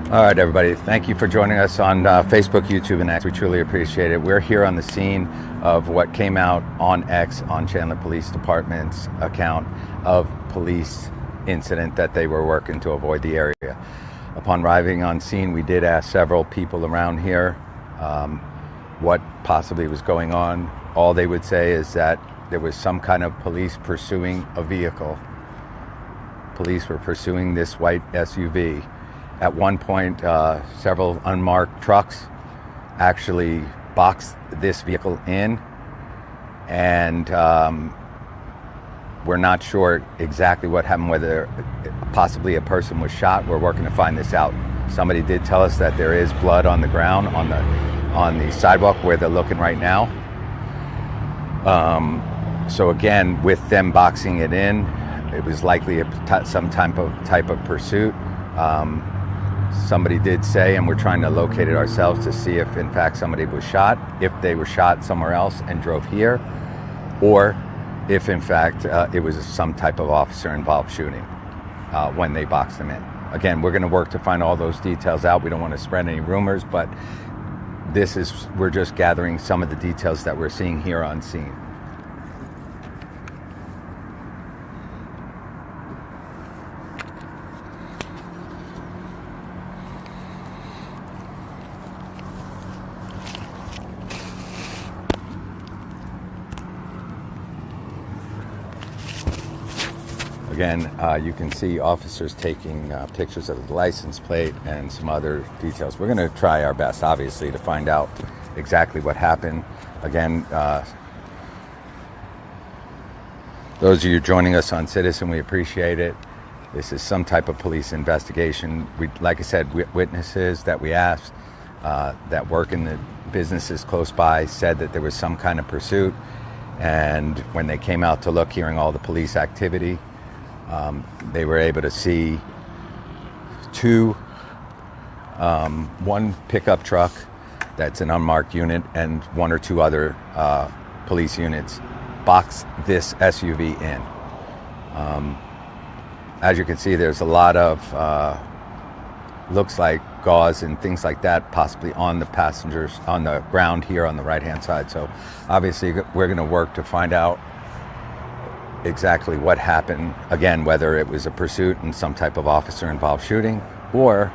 All right, everybody. Thank you for joining us on Facebook, YouTube, and X. We truly appreciate it. We're here on the scene of what came out on X, on Chandler Police Department's account of police incident that they were working to avoid the area. Upon arriving on scene, we did ask several people around here what possibly was going on. All they would say is that there was some kind of police pursuing a vehicle. Police were pursuing this white SUV. At one point, several unmarked trucks actually boxed this vehicle in, and we're not sure exactly what happened, whether possibly a person was shot. We're working to find this out. Somebody did tell us that there is blood on the ground, on the sidewalk where they're looking right now. So again, with them boxing it in, it was likely some type of pursuit. Somebody did say, and we're trying to locate it ourselves to see if in fact somebody was shot, if they were shot somewhere else and drove here, or if in fact it was some type of officer involved shooting when they boxed them in. Again, we're going to work to find all those details out. We don't want to spread any rumors, but we're just gathering some of the details that we're seeing here on scene. Again, you can see officers taking pictures of the license plate and some other details. We're going to try our best, obviously, to find out exactly what happened. Again, those of you joining us on Citizen, we appreciate it. This is some type of police investigation. Like I said, witnesses that we asked that work in the businesses close by said that there was some kind of pursuit. And when they came out to look, hearing all the police activity, they were able to see one pickup truck that's an unmarked unit and one or two other police units box this SUV in. As you can see, there's a lot of looks like gauze and things like that possibly on the passengers, on the ground here on the right hand side. So obviously we're going to work to find out exactly what happened, again, whether it was a pursuit and some type of officer involved shooting, or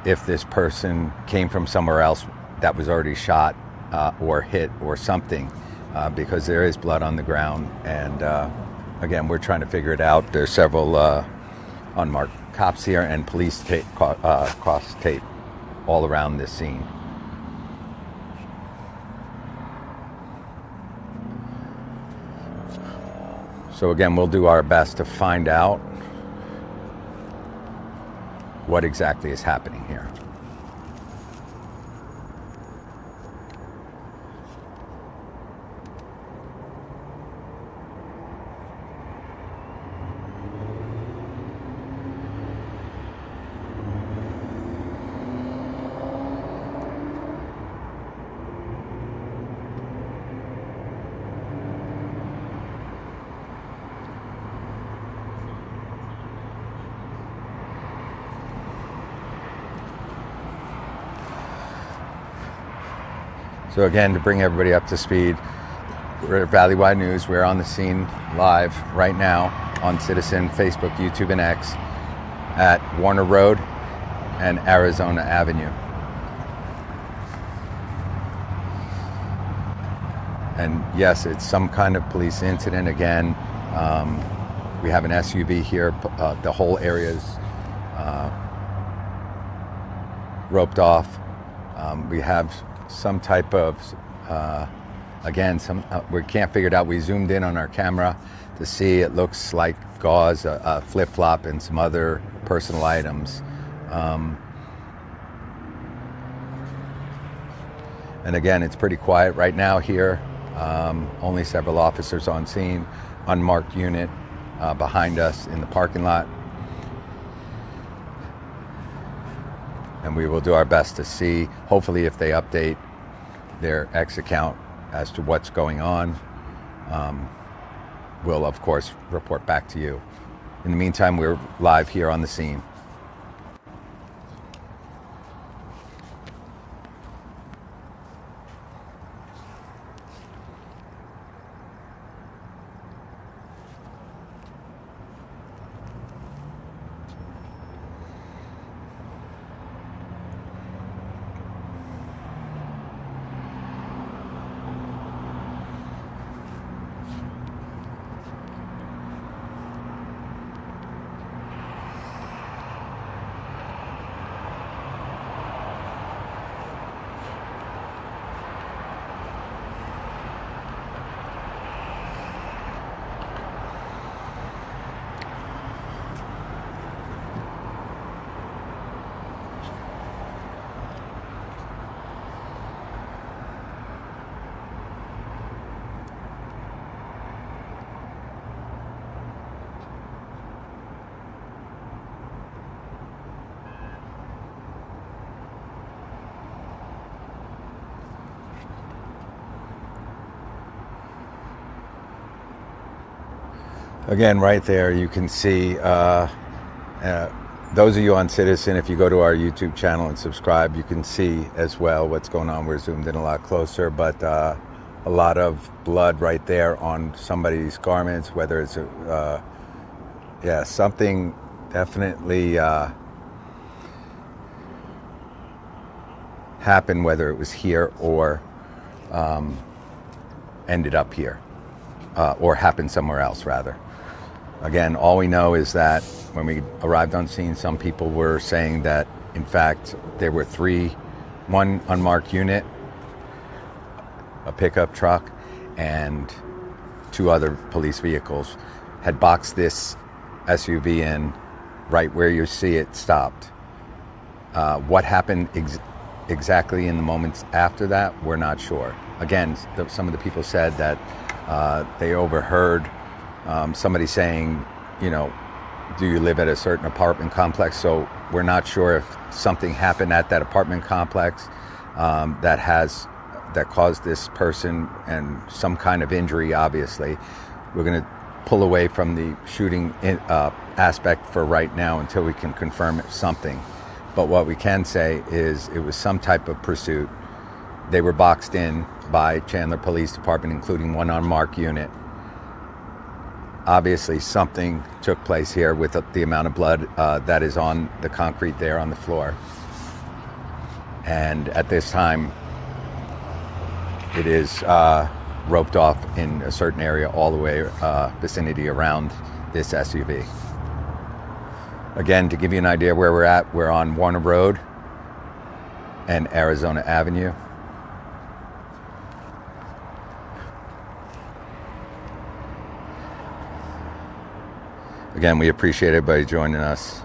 if this person came from somewhere else that was already shot or hit or something, because there is blood on the ground. And again, we're trying to figure it out. There's several unmarked cops here and police tape, cross tape all around this scene. So again, we'll do our best to find out what exactly is happening here. So again, to bring everybody up to speed, we're at Valleywide News. We're on the scene live right now on Citizen, Facebook, YouTube, and X at Warner Road and Arizona Avenue. And yes, it's some kind of police incident. Again, we have an SUV here. The whole area's roped off. We have some type of, we can't figure it out. We zoomed in on our camera to see. It looks like gauze, a flip-flop, and some other personal items. And again, it's pretty quiet right now here. Only several officers on scene, unmarked unit behind us in the parking lot. And we will do our best to see, hopefully, if they update their X account as to what's going on. We'll, of course, report back to you. In the meantime, we're live here on the scene. Again, right there, you can see those of you on Citizen, if you go to our YouTube channel and subscribe, you can see as well what's going on. We're zoomed in a lot closer, but a lot of blood right there on somebody's garments, whether it's something definitely happened, whether it was here or ended up here, or happened somewhere else, rather. Again, all we know is that when we arrived on scene, some people were saying that, in fact, there were one unmarked unit, a pickup truck, and 2 other police vehicles had boxed this SUV in right where you see it stopped. What happened exactly in the moments after that, we're not sure. Again, some of the people said that they overheard somebody saying, do you live at a certain apartment complex? So we're not sure if something happened at that apartment complex that caused this person and some kind of injury. Obviously, we're going to pull away from the shooting aspect for right now until we can confirm something. But what we can say is it was some type of pursuit. They were boxed in by Chandler Police Department, including one unmarked unit. Obviously, something took place here with the amount of blood that is on the concrete there on the floor. And at this time, it is roped off in a certain area all the way vicinity around this SUV. Again, to give you an idea where we're at, we're on Warner Road and Arizona Avenue. Again, we appreciate everybody joining us.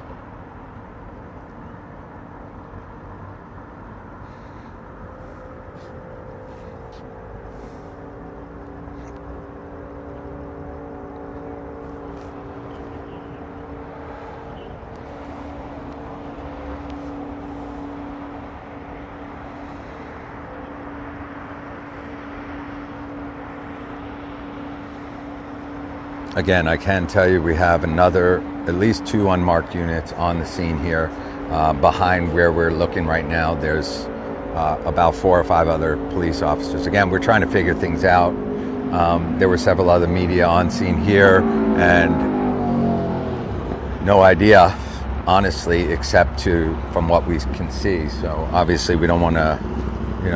Again, I can tell you we have at least 2 unmarked units on the scene here. Behind where we're looking right now, there's about 4 or 5 other police officers. Again, we're trying to figure things out. There were several other media on scene here, and no idea, honestly, except from what we can see. So obviously we don't want to,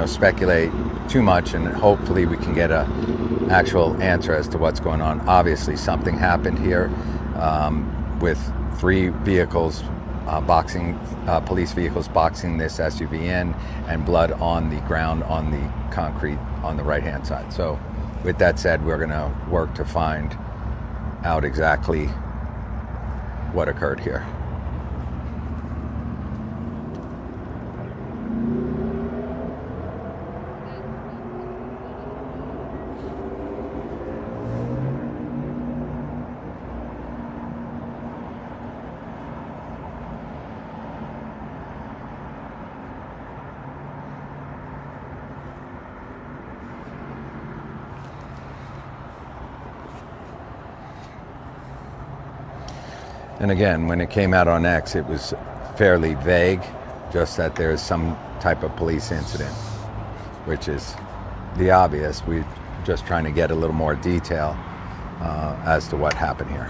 speculate too much, and hopefully we can get an actual answer as to what's going on. Obviously something happened here with 3 vehicles police vehicles boxing this SUV in, and blood on the ground on the concrete on the right hand side. So with that said, we're going to work to find out exactly what occurred here. And again, when it came out on X, it was fairly vague, just that there's some type of police incident, which is the obvious. We're just trying to get a little more detail as to what happened here.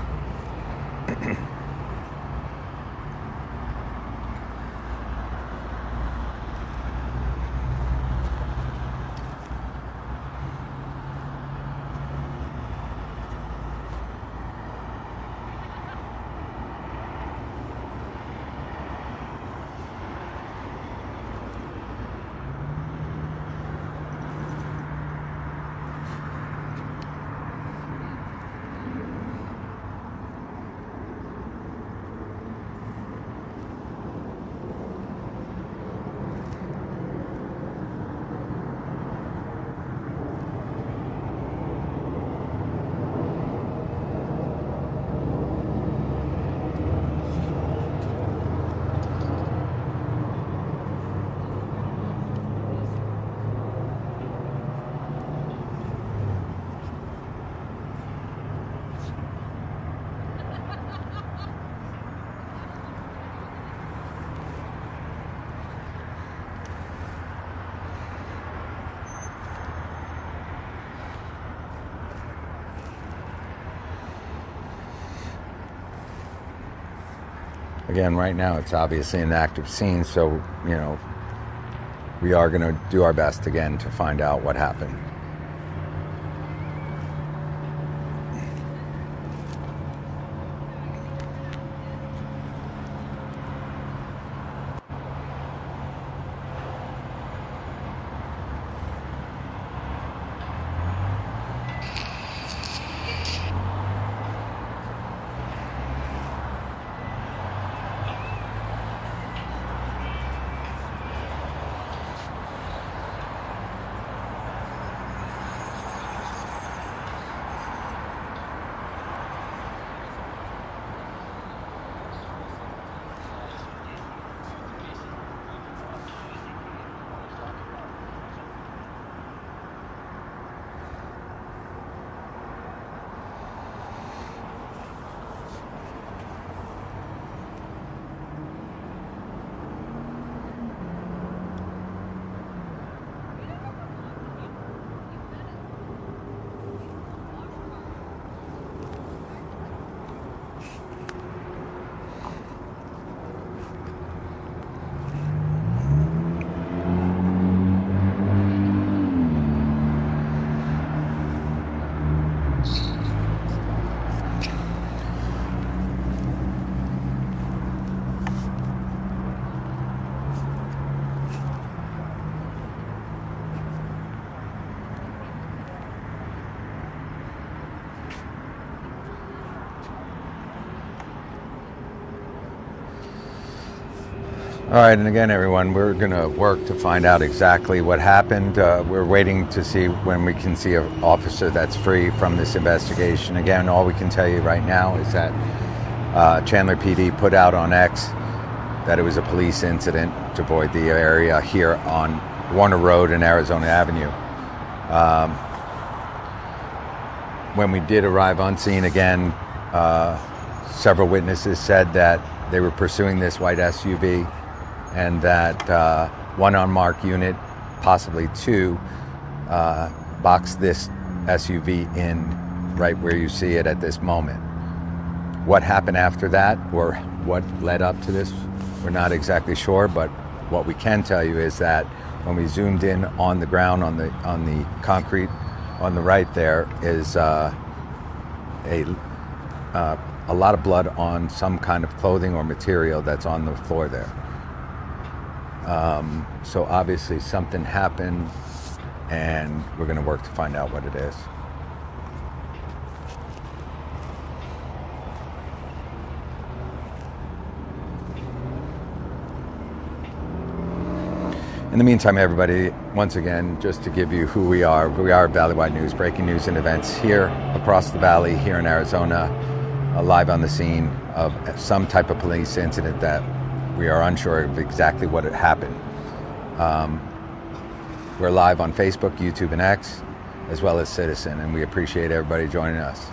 Again, right now it's obviously an active scene, so, you know, we are going to do our best again to find out what happened. All right, and again, everyone, we're going to work to find out exactly what happened. We're waiting to see when we can see an officer that's free from this investigation. Again, all we can tell you right now is that Chandler PD put out on X that it was a police incident to avoid the area here on Warner Road and Arizona Avenue. When we did arrive on scene again, several witnesses said that they were pursuing this white SUV, and that one unmarked unit, possibly two, boxed this SUV in right where you see it at this moment. What happened after that, or what led up to this, we're not exactly sure, but what we can tell you is that when we zoomed in on the ground, on the concrete on the right, there is a lot of blood on some kind of clothing or material that's on the floor there. So obviously something happened, and we're going to work to find out what it is. In the meantime, everybody, once again, just to give you who we are Valleywide News, breaking news and events here across the valley, here in Arizona, live on the scene of some type of police incident that we are unsure of exactly what had happened. We're live on Facebook, YouTube, and X, as well as Citizen, and we appreciate everybody joining us.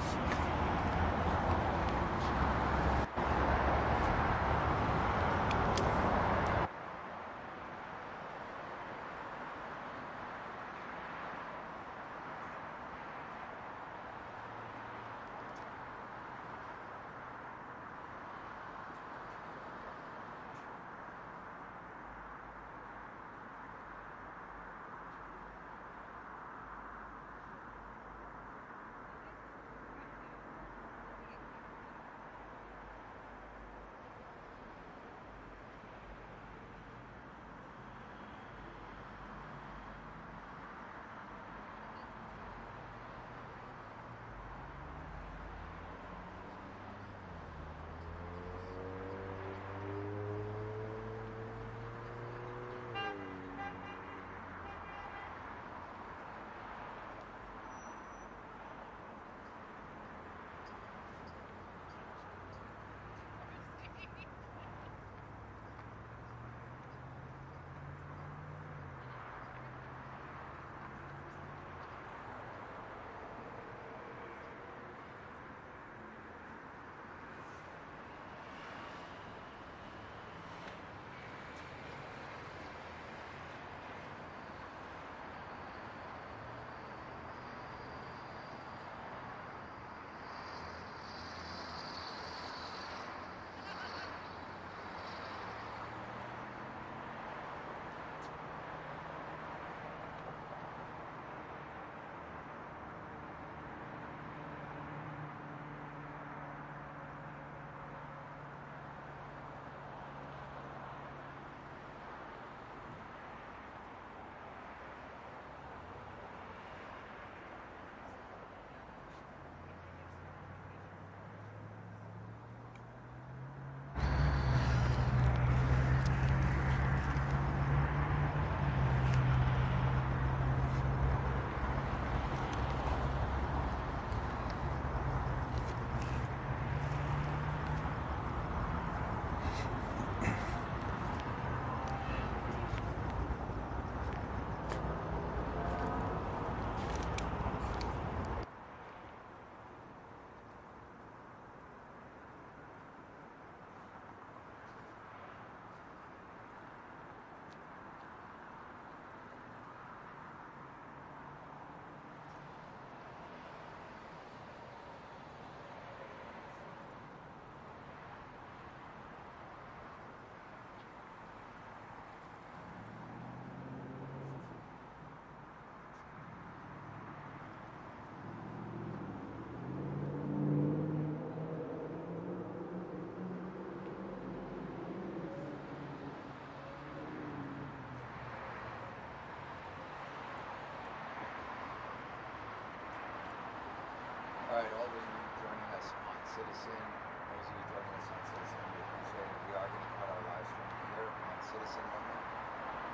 Citizen, those of you joining us on Citizen, we appreciate it. We are going to cut our live stream here on Citizen only.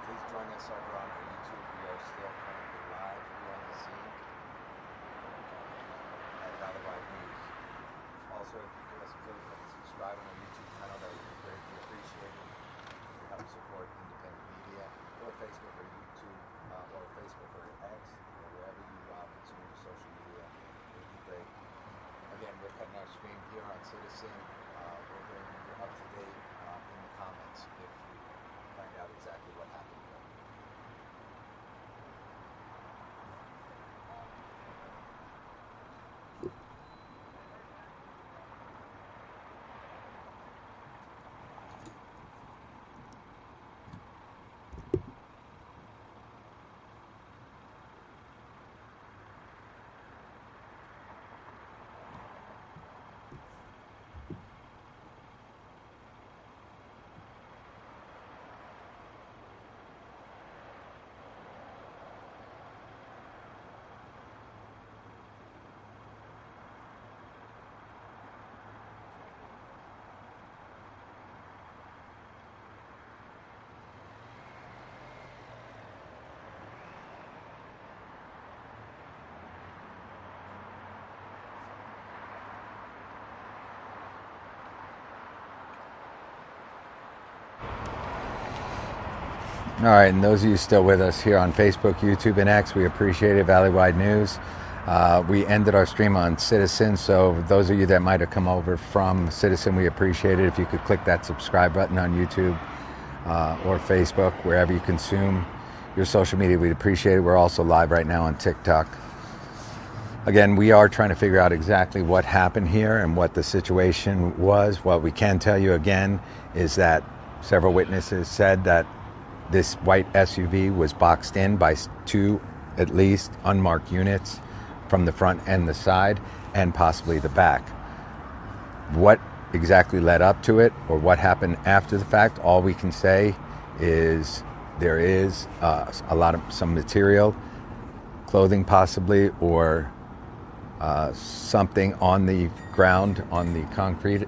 Please join us over on our YouTube. We are still currently live here on the scene at Valley Wide News. Also, if you give us a click and subscribe on our YouTube channel, that would be greatly appreciated to help support independent media, or Facebook or YouTube, or Facebook or X, or wherever you consume your social media. It would be great. Again, we're cutting our stream here on Citizen. We're bringing you up to date in the comments if we find out exactly what happened here. All right, and those of you still with us here on Facebook, YouTube, and X, we appreciate it. Valley Wide News. We ended our stream on Citizen, so those of you that might have come over from Citizen, we appreciate it. If you could click that subscribe button on YouTube or Facebook, wherever you consume your social media, we'd appreciate it. We're also live right now on TikTok. Again, we are trying to figure out exactly what happened here and what the situation was. What we can tell you again is that several witnesses said that this white SUV was boxed in by two, at least, unmarked units from the front and the side, and possibly the back. What exactly led up to it, or what happened after the fact, all we can say is there is some material, clothing possibly, or something on the ground, on the concrete,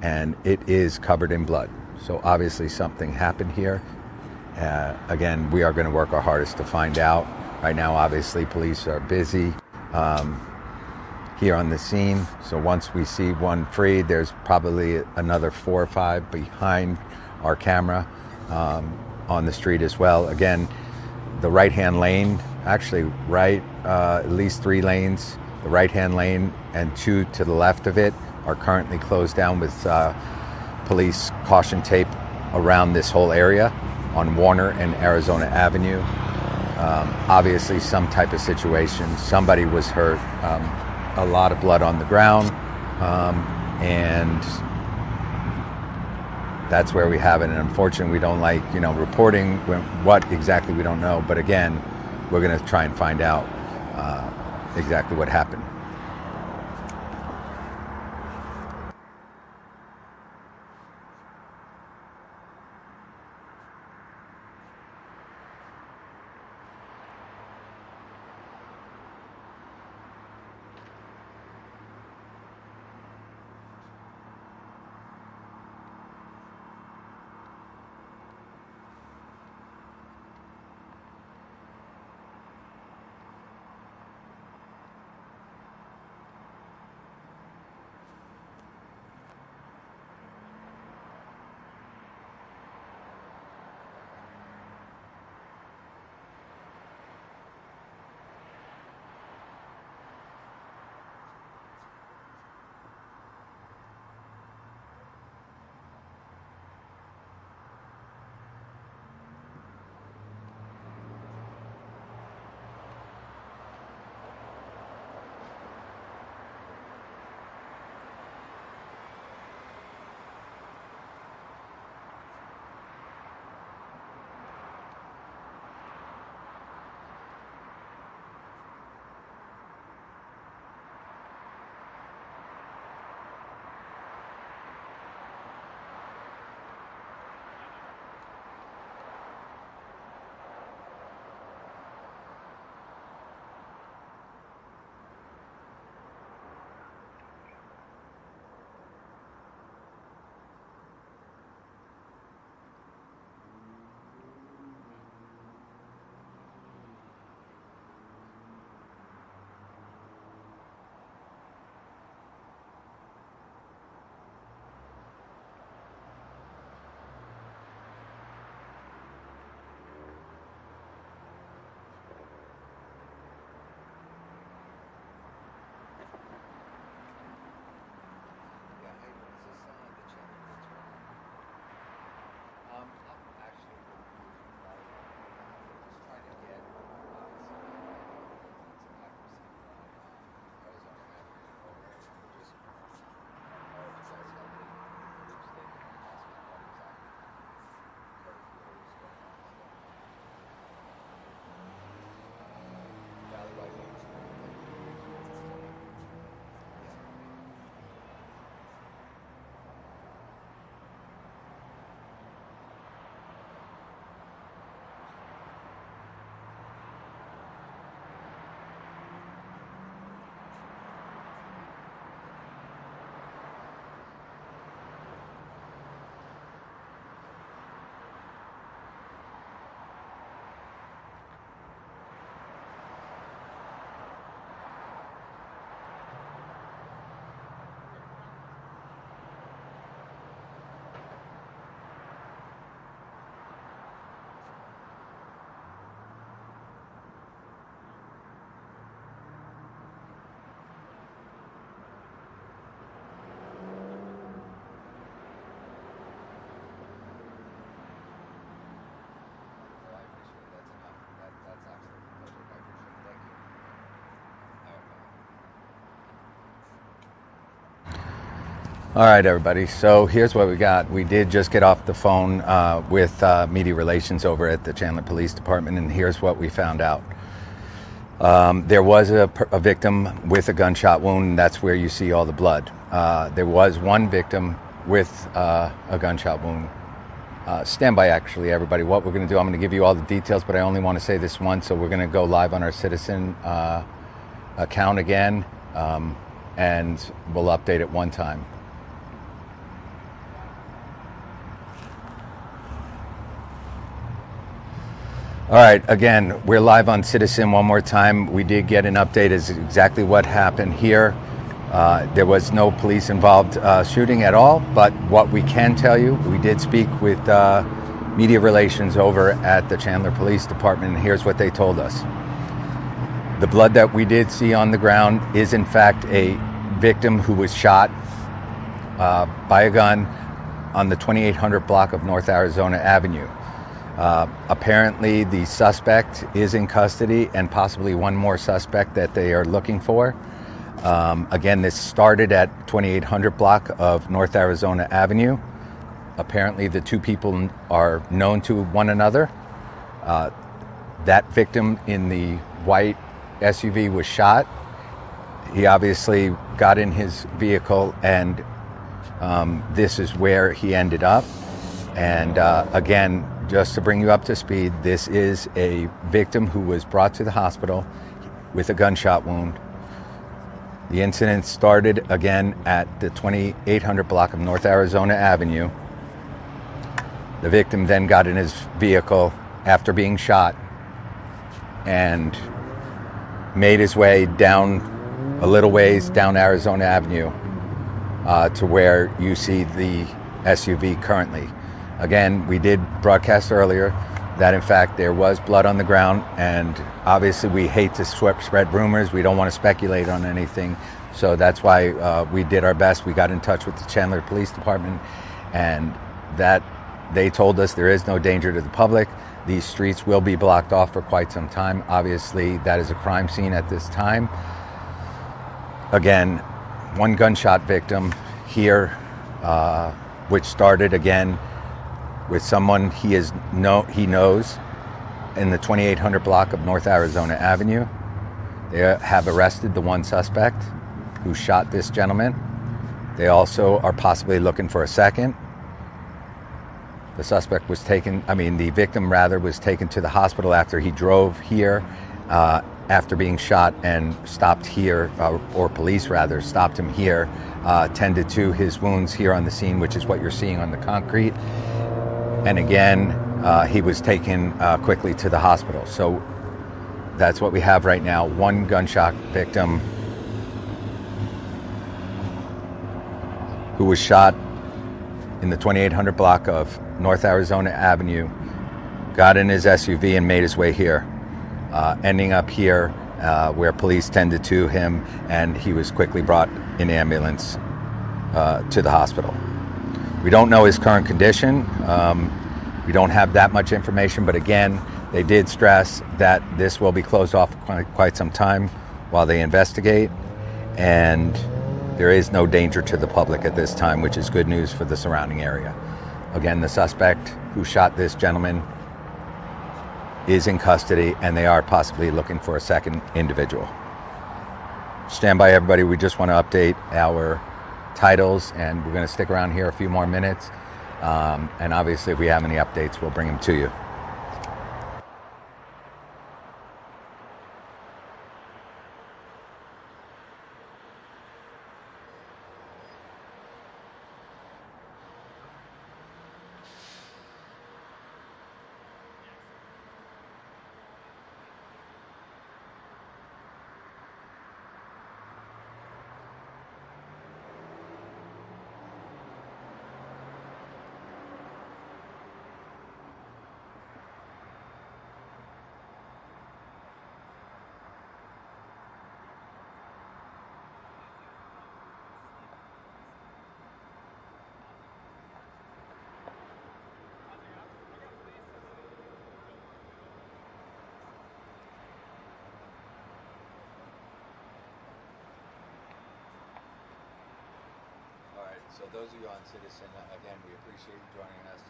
and it is covered in blood. So obviously something happened here. Again, we are going to work our hardest to find out. Right now, obviously, police are busy here on the scene. So once we see one freed, there's probably another 4 or 5 behind our camera on the street as well. Again, the right-hand lane, actually at least 3 lanes, the right-hand lane and 2 to the left of it are currently closed down with police caution tape around this whole area on Warner and Arizona Avenue. Obviously some type of situation. Somebody was hurt. A lot of blood on the ground. And that's where we have it. And unfortunately, we don't like, reporting what exactly, we don't know. But again, we're going to try and find out exactly what happened. All right, everybody. So here's what we got. We did just get off the phone with media relations over at the Chandler Police Department, and here's what we found out. There was a victim with a gunshot wound, and that's where you see all the blood. There was one victim with a gunshot wound. Stand by, actually, everybody. What we're going to do, I'm going to give you all the details, but I only want to say this once, so we're going to go live on our Citizen account again, and we'll update it one time. All right, again, we're live on Citizen one more time. We did get an update as exactly what happened here. There was no police involved shooting at all, but what we can tell you, we did speak with media relations over at the Chandler Police Department, and here's what they told us. The blood that we did see on the ground is in fact a victim who was shot by a gun on the 2800 block of North Arizona Avenue. Apparently the suspect is in custody, and possibly one more suspect that they are looking for. Again, this started at 2800 block of North Arizona Avenue. Apparently the two people are known to one another. That victim in the white SUV was shot. He obviously got in his vehicle, and this is where he ended up. And again, just to bring you up to speed, this is a victim who was brought to the hospital with a gunshot wound. The incident started again at the 2800 block of North Arizona Avenue. The victim then got in his vehicle after being shot and made his way down a little ways down Arizona Avenue to where you see the SUV currently. Again, we did broadcast earlier that in fact there was blood on the ground, and obviously we hate to spread rumors. We don't want to speculate on anything, so that's why we did our best. We got in touch with the Chandler Police Department, and that they told us there is no danger to the public. These streets will be blocked off for quite some time. Obviously that is a crime scene at this time. Again, one gunshot victim here, which started again with someone he knows in the 2800 block of North Arizona Avenue. They have arrested the one suspect who shot this gentleman. They also are possibly looking for a second. The suspect was the victim was taken to the hospital after he drove here after being shot and stopped here, or police rather stopped him here, tended to his wounds here on the scene, which is what you're seeing on the concrete. And again, he was taken quickly to the hospital. So that's what we have right now. One gunshot victim who was shot in the 2800 block of North Arizona Avenue, got in his SUV and made his way here, ending up here where police tended to him, and he was quickly brought in ambulance to the hospital. We don't know his current condition. We don't have that much information, but again, they did stress that this will be closed off for quite some time while they investigate, and there is no danger to the public at this time, which is good news for the surrounding area. Again, the suspect who shot this gentleman is in custody, and they are possibly looking for a second individual. Stand by, everybody. We just want to update our titles, and we're going to stick around here a few more minutes. And obviously, if we have any updates, we'll bring them to you. So those of you on Citizen, again, we appreciate you joining us.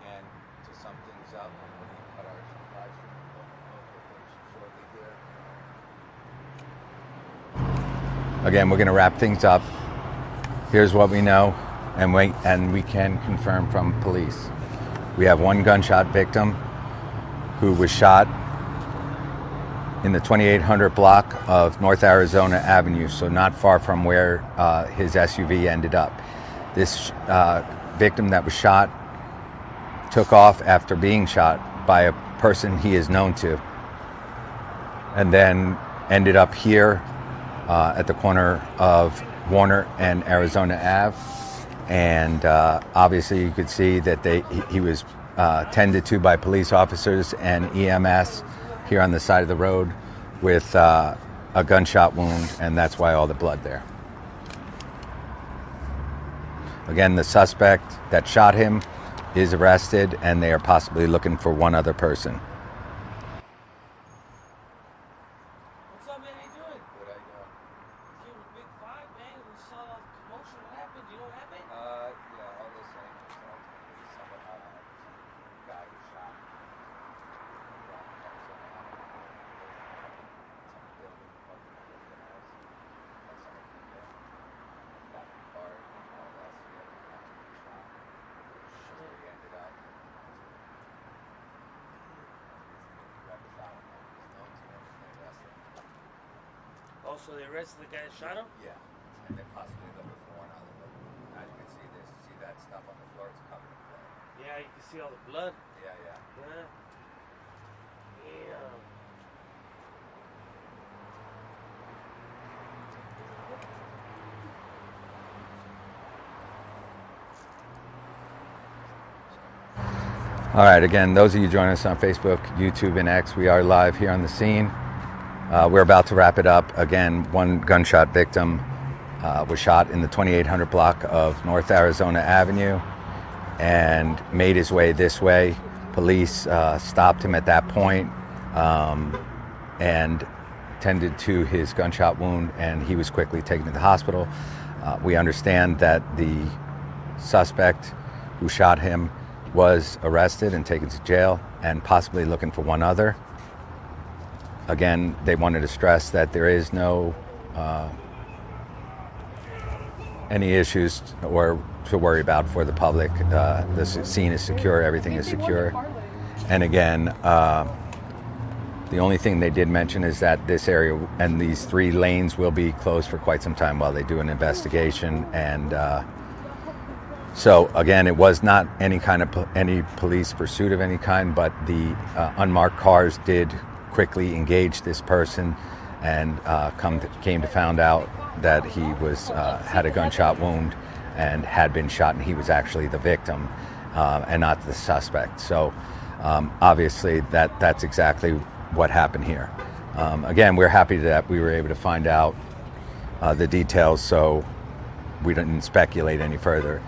Again, to sum things up, we're going to cut our live stream shortly here. Again, we're going to wrap things up. Here's what we know, and we can confirm from police. We have one gunshot victim who was shot in the 2800 block of North Arizona Avenue, so not far from where his SUV ended up. This victim that was shot took off after being shot by a person he is known to, and then ended up here at the corner of Warner and Arizona Ave. And obviously you could see that he was tended to by police officers and EMS here on the side of the road with a gunshot wound, and that's why all the blood there. Again, the suspect that shot him is arrested, and they are possibly looking for one other person. What's up, man? How you doing? Good, how you doing? Came with Big Five, man. We saw a commotion. What happened? Do you know what happened? Yeah, all this thing is some guy was shot. Oh, so they arrested the guy that shot him? Yeah, and they possibly looking for one other. But as you can see that stuff on the floor, it's covered in blood. Yeah, you can see all the blood. Yeah. Yeah. Damn. All right, again, those of you joining us on Facebook, YouTube, and X, we are live here on the scene. We're about to wrap it up. Again, one gunshot victim was shot in the 2800 block of North Arizona Avenue and made his way this way. Police stopped him at that point and tended to his gunshot wound, and he was quickly taken to the hospital. We understand that the suspect who shot him was arrested and taken to jail, and possibly looking for one other. Again, they wanted to stress that there is no any issues or to worry about for the public. The scene is secure, everything is secure. And again, the only thing they did mention is that this area and these 3 lanes will be closed for quite some time while they do an investigation. And so again, it was not any police pursuit of any kind, but the unmarked cars did quickly engage this person and came to find out that he was had a gunshot wound and had been shot, and he was actually the victim and not the suspect. So obviously that's exactly what happened here. Again, we're happy that we were able to find out the details, so we didn't speculate any further.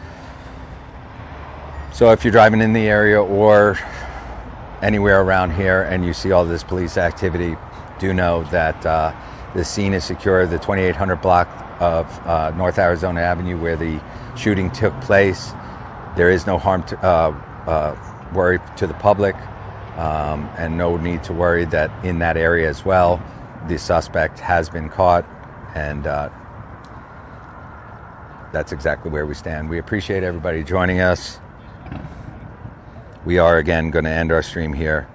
So if you're driving in the area or anywhere around here and you see all this police activity, do know that the scene is secure. The 2800 block of North Arizona Avenue, where the shooting took place, there is no harm to worry to the public, and no need to worry that in that area as well, the suspect has been caught, and that's exactly where we stand. We appreciate everybody joining us. We are again going to end our stream here.